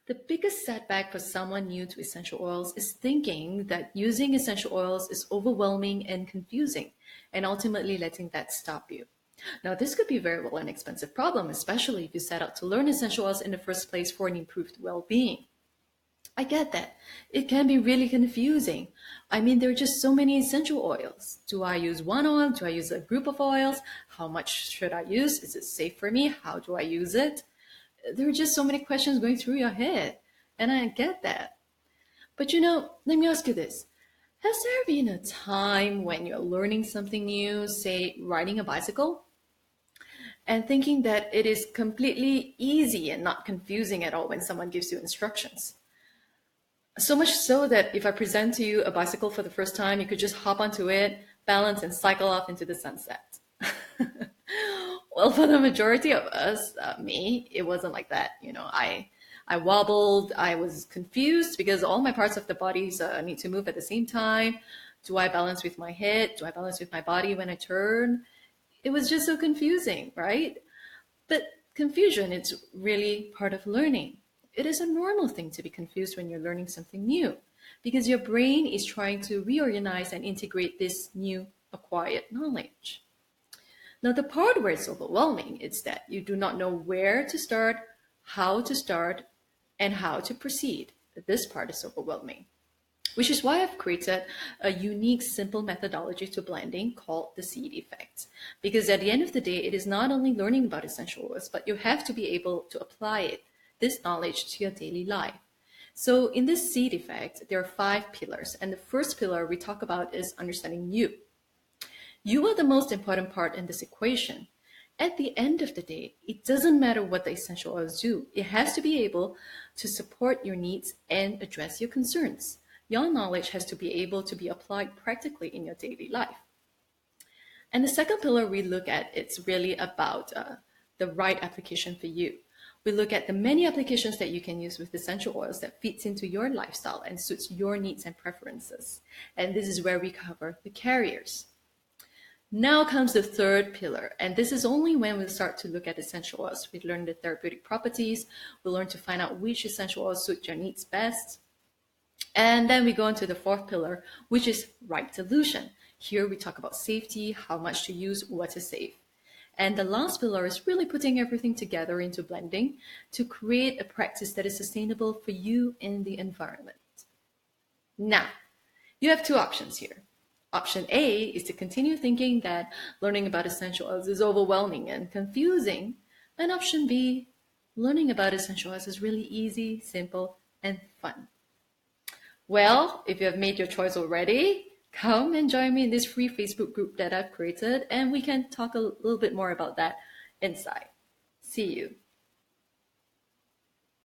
The biggest setback for someone new to essential oils is thinking that using essential oils is overwhelming and confusing, and ultimately letting that stop you. Now, this could be very well an expensive problem, especially if you set out to learn essential oils in the first place for an improved well-being. I get that. It can be really confusing. I mean, there are just so many essential oils. Do I use one oil? Do I use a group of oils? How much should I use? Is it safe for me? How do I use it? There are just so many questions going through your head, and I get that. But let me ask you this. Has there been a time when you're learning something new, say riding a bicycle, and thinking that it is completely easy and not confusing at all when someone gives you instructions? So much so that if I present to you a bicycle for the first time, you could just hop onto it, balance, and cycle off into the sunset. Well, for the majority of us, me, it wasn't like that. I wobbled, I was confused because all my parts of the bodies need to move at the same time. Do I balance with my head? Do I balance with my body when I turn? It was just so confusing, right? But confusion, it's really part of learning. It is a normal thing to be confused when you're learning something new because your brain is trying to reorganize and integrate this new acquired knowledge. Now, the part where it's overwhelming is that you do not know where to start, and how to proceed. This part is overwhelming, which is why I've created a unique, simple methodology to blending called the seed effect. Because at the end of the day, it is not only learning about essential oils, but you have to be able to apply this knowledge to your daily life. So in this seed effect, there are 5 pillars. And the first pillar we talk about is understanding you. You are the most important part in this equation. At the end of the day, it doesn't matter what the essential oils do. It has to be able to support your needs and address your concerns. Your knowledge has to be able to be applied practically in your daily life. And the second pillar we look at, it's really about the right application for you. We look at the many applications that you can use with essential oils that fits into your lifestyle and suits your needs and preferences. And this is where we cover the carriers. Now comes the third pillar, and this is only when we start to look at essential oils. We learn the therapeutic properties, we learn to find out which essential oils suit your needs best. And then we go into the fourth pillar, which is right dilution. Here we talk about safety, how much to use, what is safe. And the last pillar is really putting everything together into blending to create a practice that is sustainable for you and the environment. Now, you have 2 options here. Option A is to continue thinking that learning about essential oils is overwhelming and confusing. And option B, learning about essential oils is really easy, simple, and fun. Well, if you have made your choice already, come and join me in this free Facebook group that I've created, and we can talk a little bit more about that inside. See you.